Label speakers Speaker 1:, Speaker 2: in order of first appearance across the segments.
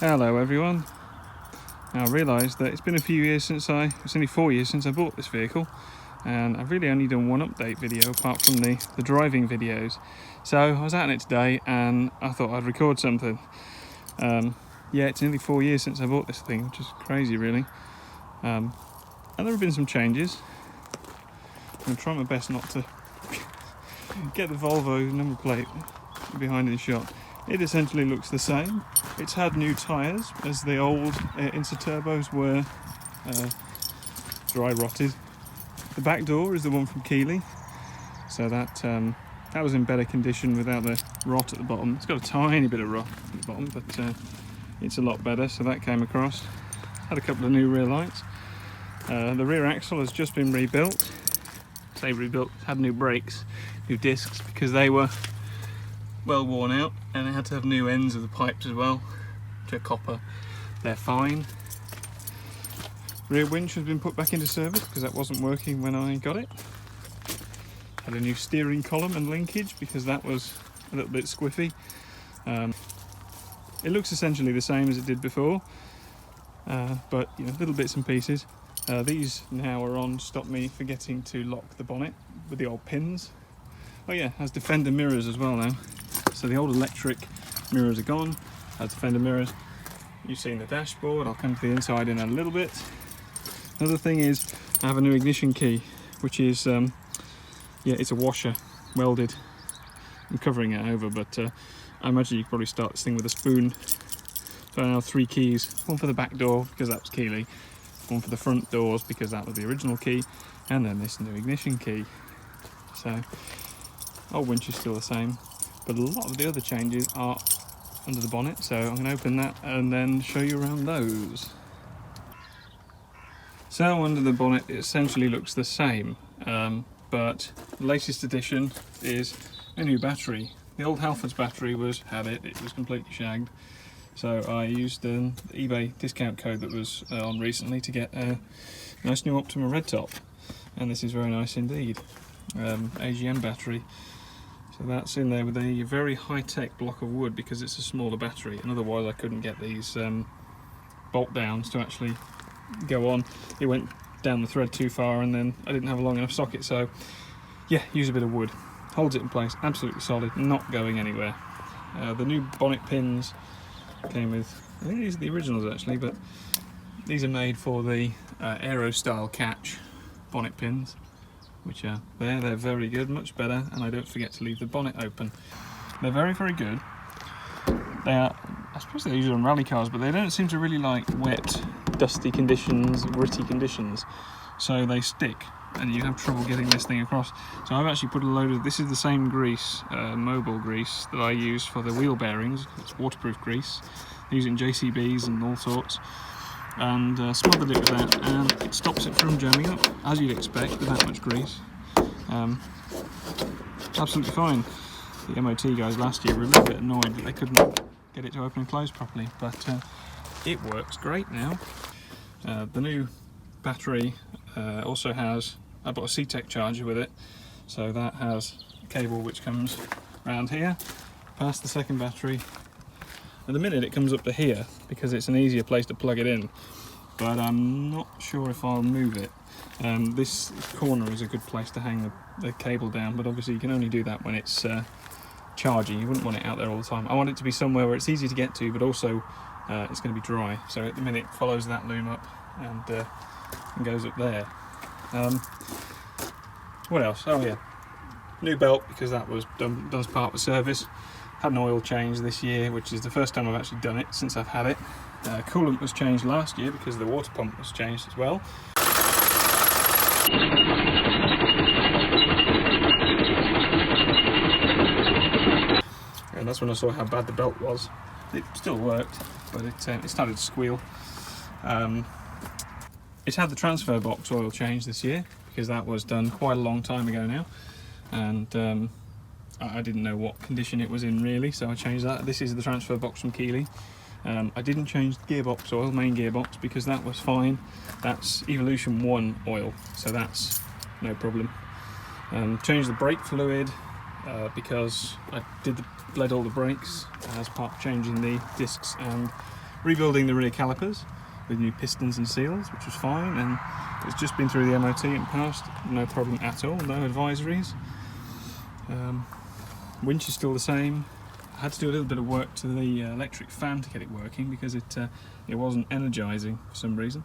Speaker 1: Hello everyone. Now I realised that it's been a few years it's only 4 years since I bought this vehicle, and I've really only done one update video apart from the driving videos. So I was out in it today and I thought I'd record something. Yeah, it's nearly 4 years since I bought this thing, which is crazy really. And there have been some changes. I'm trying my best not to get the Volvo number plate behind in shot. It essentially looks the same. It's had new tyres, as the old Insta Turbos were dry rotted. The back door is the one from Keeley, so that was in better condition without the rot at the bottom. It's got a tiny bit of rot at the bottom, but it's a lot better, so that came across. Had a couple of new rear lights. The rear axle has just been rebuilt. Say rebuilt, had new brakes, new discs, because they were well worn out, and it had to have new ends of the pipes as well, which are copper. They're fine. Rear winch has been put back into service because that wasn't working when I got it. Had a new steering column and linkage because that was a little bit squiffy. It looks essentially the same as it did before, but you know, little bits and pieces. These now are on to stop me forgetting to lock the bonnet with the old pins. Oh yeah, has Defender mirrors as well now. So the old electric mirrors are gone, has Defender mirrors. You've seen the dashboard, I'll come to the inside in a little bit. Another thing is, I have a new ignition key, which is, yeah, it's a washer, welded. I'm covering it over, but I imagine you could probably start this thing with a spoon. So I now have 3 keys, one for the back door, because that was Keeley, one for the front doors, because that was the original key, and then this new ignition key. So, old winch is still the same, but a lot of the other changes are under the bonnet, so I'm going to open that and then show you around those. So under the bonnet it essentially looks the same, but the latest addition is a new battery. The old Halfords battery it was completely shagged, so I used the eBay discount code that was on recently to get a nice new Optima red top, and this is very nice indeed. AGM battery. So that's in there with a very high-tech block of wood because it's a smaller battery, and otherwise I couldn't get these bolt downs to actually go on. It went down the thread too far and then I didn't have a long enough socket, so yeah, use a bit of wood. Holds it in place, absolutely solid, not going anywhere. The new bonnet pins came with, I think these are the originals actually, but these are made for the aero style catch bonnet pins, which are there. They're very good, much better, and I don't forget to leave the bonnet open. They're very, very good. They are, I suppose they're used on rally cars, but they don't seem to really like wet, dusty conditions, gritty conditions, so they stick, and you have trouble getting this thing across. So I've actually put a load of, this is the same grease, mobile grease, that I use for the wheel bearings. It's waterproof grease. I use it in JCBs and all sorts. And smothered it with that, and it stops it from jamming up, as you'd expect with that much grease. Absolutely fine. The MOT guys last year were a little bit annoyed that they couldn't get it to open and close properly, but it works great now. The new battery also has, I bought a C-Tech charger with it, so that has a cable which comes around here, past the second battery. At the minute it comes up to here because it's an easier place to plug it in, but I'm not sure if I'll move it. This corner is a good place to hang the cable down, but obviously you can only do that when it's charging. You wouldn't want it out there all the time. I want it to be somewhere where it's easy to get to, but also it's going to be dry. So at the minute it follows that loom up and goes up there. What else? Oh yeah, new belt, because that was done as part of the service. Had an oil change this year, which is the first time I've actually done it since I've had it. Coolant was changed last year because the water pump was changed as well. And that's when I saw how bad the belt was. It still worked, but it started to squeal. It's had the transfer box oil change this year because that was done quite a long time ago now, and I didn't know what condition it was in really, so I changed that. This is the transfer box from Keeley. I didn't change the gearbox oil, main gearbox, because that was fine. That's Evolution 1 oil, so that's no problem. Changed the brake fluid because I bled all the brakes as part of changing the discs and rebuilding the rear calipers with new pistons and seals, which was fine, and it's just been through the MOT and passed, no problem at all, no advisories. Winch is still the same. I had to do a little bit of work to the electric fan to get it working because it wasn't energising for some reason.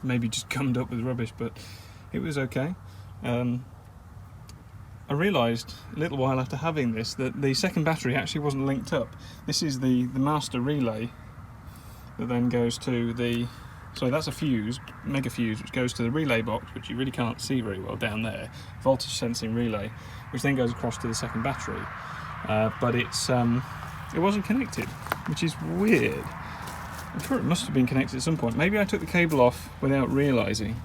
Speaker 1: Maybe just gummed up with rubbish, but it was okay. I realised a little while after having this that the second battery actually wasn't linked up. This is the master relay that then goes to the, so that's a fuse, mega fuse, which goes to the relay box, which you really can't see very well down there, voltage sensing relay, which then goes across to the second battery. But it wasn't connected, which is weird. I'm sure it must have been connected at some point. Maybe I took the cable off without realising,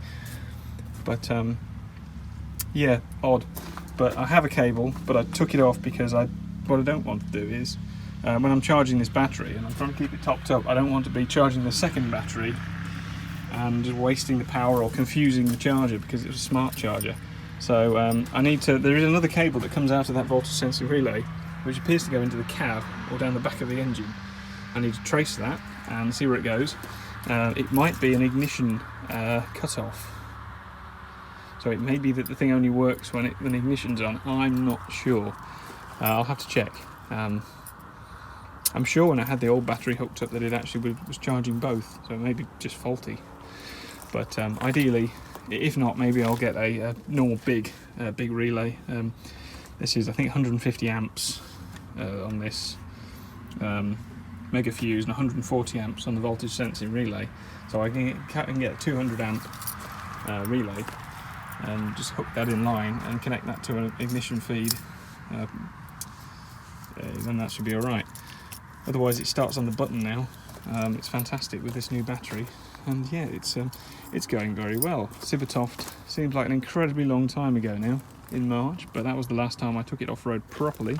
Speaker 1: but yeah, odd. But I have a cable, but I took it off because what I don't want to do is, when I'm charging this battery, and I'm trying to keep it topped up, I don't want to be charging the second battery and just wasting the power or confusing the charger because it's a smart charger. So there is another cable that comes out of that voltage sensing relay, which appears to go into the cab or down the back of the engine. I need to trace that and see where it goes. It might be an ignition cut-off. So it may be that the thing only works when the ignition's on. I'm not sure. I'll have to check. I'm sure when I had the old battery hooked up that it actually was charging both, so it may be just faulty. But ideally, if not, maybe I'll get a normal big relay. This is, I think, 150 amps on this mega fuse and 140 amps on the voltage sensing relay. So I can get a 200 amp relay and just hook that in line and connect that to an ignition feed. Then that should be alright. Otherwise it starts on the button now. It's fantastic with this new battery, and yeah, it's going very well. Sibbertoft seems like an incredibly long time ago now, in March, but that was the last time I took it off-road properly.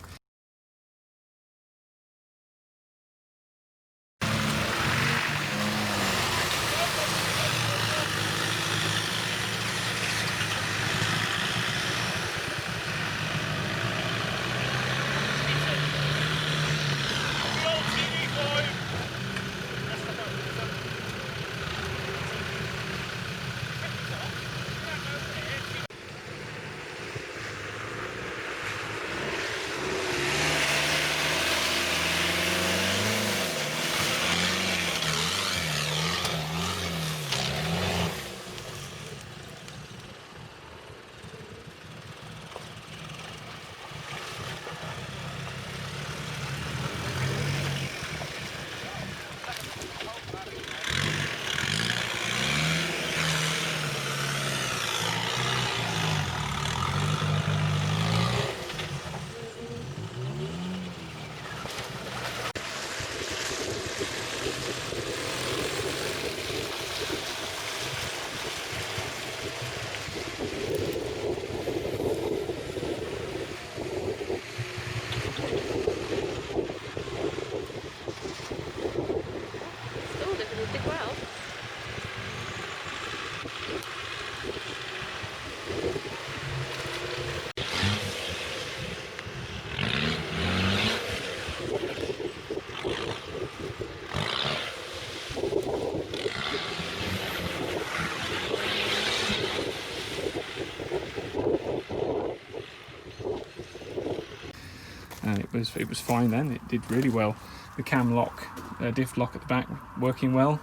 Speaker 1: And it was fine then. It did really well. The cam lock, diff lock at the back working well,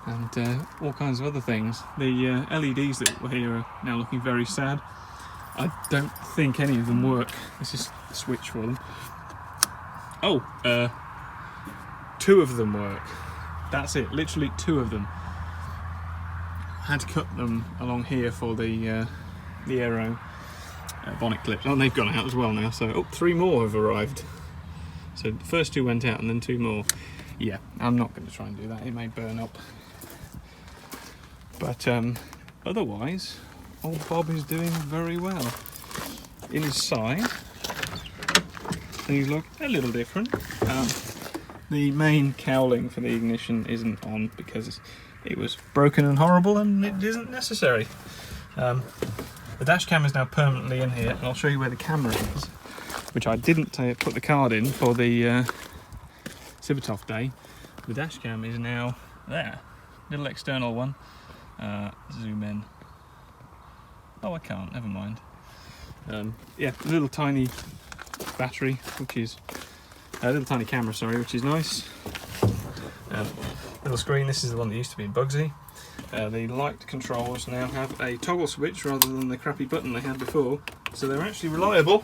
Speaker 1: and all kinds of other things. The LEDs that were here are now looking very sad. I don't think any of them work. This is the switch for them. Oh, 2 of them work. That's it, literally 2 of them. I had to cut them along here for the aero bonnet clips. Oh, they've gone out as well now, so 3 more have arrived. So the first 2 went out and then 2 more. Yeah, I'm not going to try and do that, it may burn up. But otherwise, old Bob is doing very well. In his side, things look a little different. The main cowling for the ignition isn't on because it was broken and horrible and it isn't necessary. The dash cam is now permanently in here, and I'll show you where the camera is, which I didn't put the card in for the Sibbertoft day. The dash cam is now there. Little external one. Zoom in. Oh, I can't, never mind. Yeah, a little tiny battery, which is a little tiny camera, sorry, which is nice. Little screen. This is the one that used to be in Bugsy. The light controls now have a toggle switch rather than the crappy button they had before, so they're actually reliable.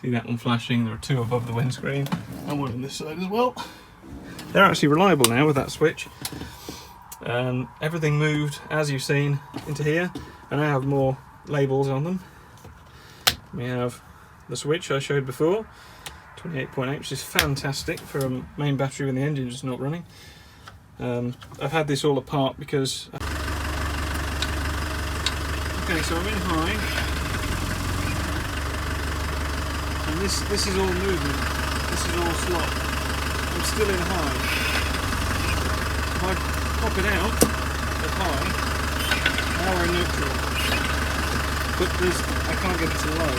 Speaker 1: See that one flashing? There are two above the windscreen and one on this side as well. They're actually reliable now with that switch. Everything moved, as you've seen, into here, and I have more labels on them. We have the switch I showed before, 28.8, which is fantastic for a main battery when the engine is not running. I've had this all apart because... Okay, so I'm in high, and this is all movement, this is all slot. I'm still in high. If I pop it out at high, now we're in neutral. But I can't get it to low.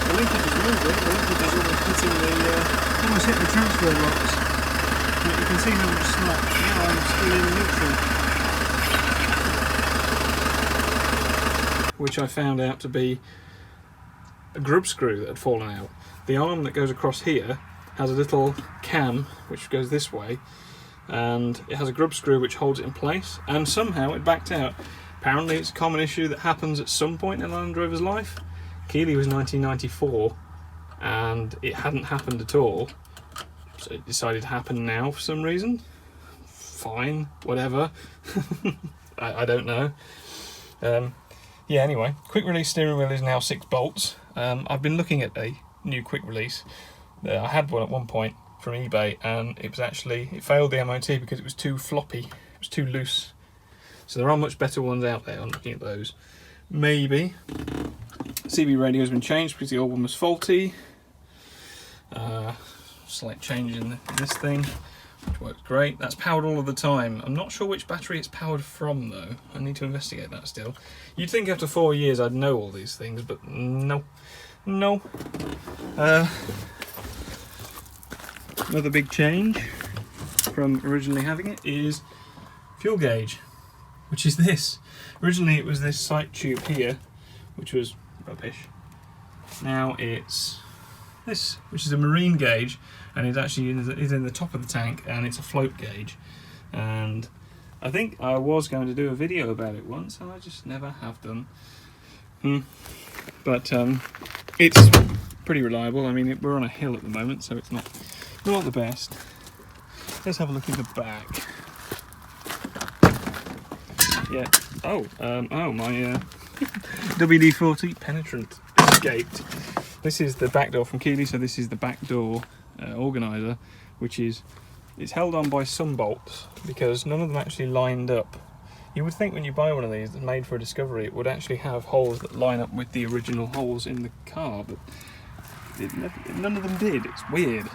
Speaker 1: The linkage is moving, the linkage is almost hitting almost hit the transfer box. But you can see how much slot. Now I'm still in neutral. Which I found out to be a grub screw that had fallen out. The arm that goes across here has a little cam which goes this way, and it has a grub screw which holds it in place, and somehow it backed out. Apparently it's a common issue that happens at some point in a Land Rover's life. Keeley was 1994 and it hadn't happened at all, so it decided to happen now for some reason. Fine, whatever. I don't know. Yeah, anyway, quick release steering wheel is now 6 bolts. I've been looking at a new quick release. I had one at one point from eBay, and it failed the MOT because it was too floppy, it was too loose. So there are much better ones out there. I'm looking at those. Maybe. CB radio has been changed because the old one was faulty. Slight change in this thing, which works great. That's powered all of the time. I'm not sure which battery it's powered from though. I need to investigate that still. You'd think after 4 years I'd know all these things, but no. No. Another big change from originally having it is fuel gauge, which is this. Originally it was this sight tube here, which was rubbish. Now it's this, which is a marine gauge, and it's actually in the top of the tank, and it's a float gauge. And I think I was going to do a video about it once, and I just never have done. But it's pretty reliable. I mean, we're on a hill at the moment, so it's not the best. Let's have a look in the back. Yeah. Oh, my WD-40 penetrant escaped. This is the back door from Keeley, so this is the back door organiser, which is, it's held on by some bolts because none of them actually lined up. You would think when you buy one of these that's made for a Discovery, it would actually have holes that line up with the original holes in the car, but none of them did. It's weird.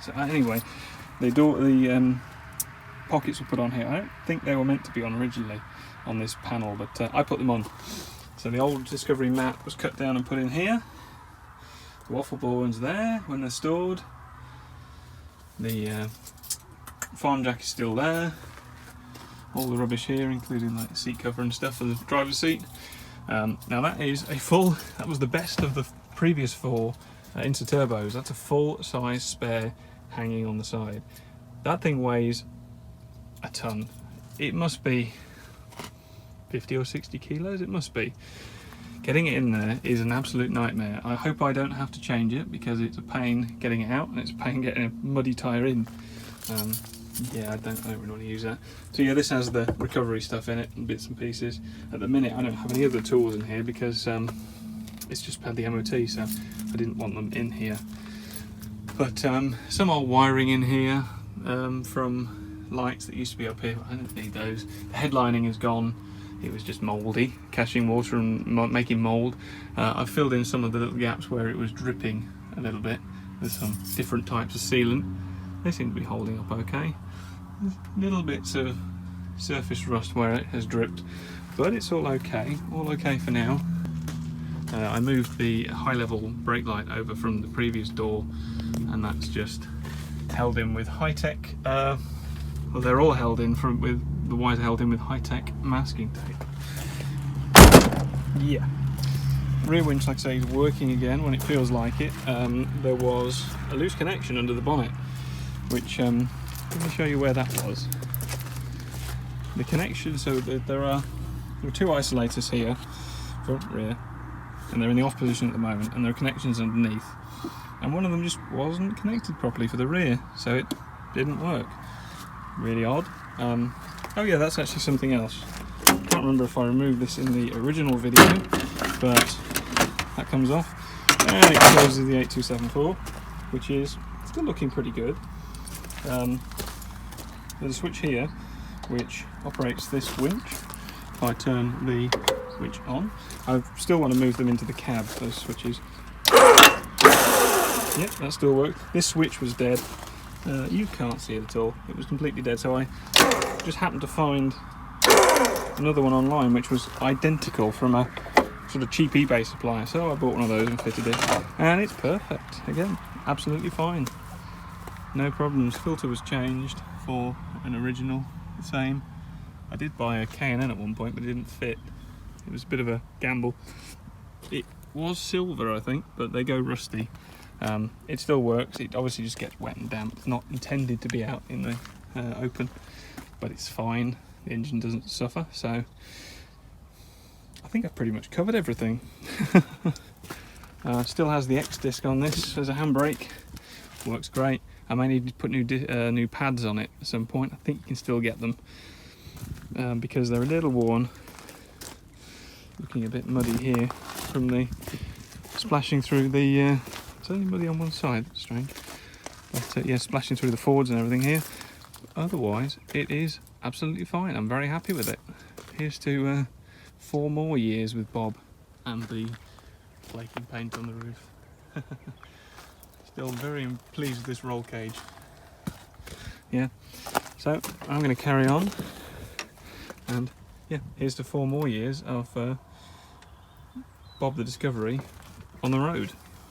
Speaker 1: So anyway, the pockets were put on here. I don't think they were meant to be on originally on this panel, but I put them on. So the old Discovery mat was cut down and put in here. The waffle boards there when they're stored. The farm jack is still there. All the rubbish here, including like the seat cover and stuff for the driver's seat. Now that was the best of the previous 4 Inter Turbos. That's a full size spare hanging on the side. That thing weighs a ton. It must be 50 or 60 kilos, it must be. Getting it in there is an absolute nightmare. I hope I don't have to change it because it's a pain getting it out and it's a pain getting a muddy tyre in. Yeah, I don't really want to use that. So yeah, this has the recovery stuff in it and bits and pieces. At the minute I don't have any other tools in here because it's just had the MOT, so I didn't want them in here. But some old wiring in here from lights that used to be up here. I don't need those. The headlining is gone. It was just mouldy, catching water and making mould. I've filled in some of the little gaps where it was dripping a little bit with some different types of sealant. They seem to be holding up okay. There's little bits of surface rust where it has dripped, but it's all okay for now. I moved the high level brake light over from the previous door, and that's just held in with high-tech, well, they're all held in with the wires are held in with high-tech masking tape. Yeah. Rear winch, like I say, is working again when it feels like it. There was a loose connection under the bonnet, which, let me show you where that was. The connection, so there were 2 isolators here, front, rear, and they're in the off position at the moment, and there are connections underneath. And one of them just wasn't connected properly for the rear, so it didn't work. Really odd. Oh yeah, that's actually something else. I can't remember if I removed this in the original video, but that comes off. And it closes the 8274, which is still looking pretty good. There's a switch here, which operates this winch. If I turn the switch on, I still want to move them into the cab, those switches. Yep, that still works. This switch was dead. You can't see it at all. It was completely dead, so I just happened to find another one online which was identical from a sort of cheap eBay supplier. So I bought one of those and fitted it, and it's perfect. Again, absolutely fine. No problems. Filter was changed for an original, the same. I did buy a K&N at one point, but it didn't fit. It was a bit of a gamble. It was silver, I think, but they go rusty. It still works. It obviously just gets wet and damp. It's not intended to be out in the open, but it's fine. The engine doesn't suffer, so I think I've pretty much covered everything. Still has the X disc on this as a handbrake. Works great. I may need to put new pads on it at some point. I think you can still get them because they're a little worn. Looking a bit muddy here from the splashing through the. It's only muddy on one side. That's strange. But yeah, splashing through the Fords and everything here. Otherwise, it is absolutely fine. I'm very happy with it. Here's to 4 more years with Bob and the flaking paint on the roof. Still very pleased with this roll cage. Yeah, so I'm going to carry on, and yeah, here's to 4 more years of Bob the Discovery on the road.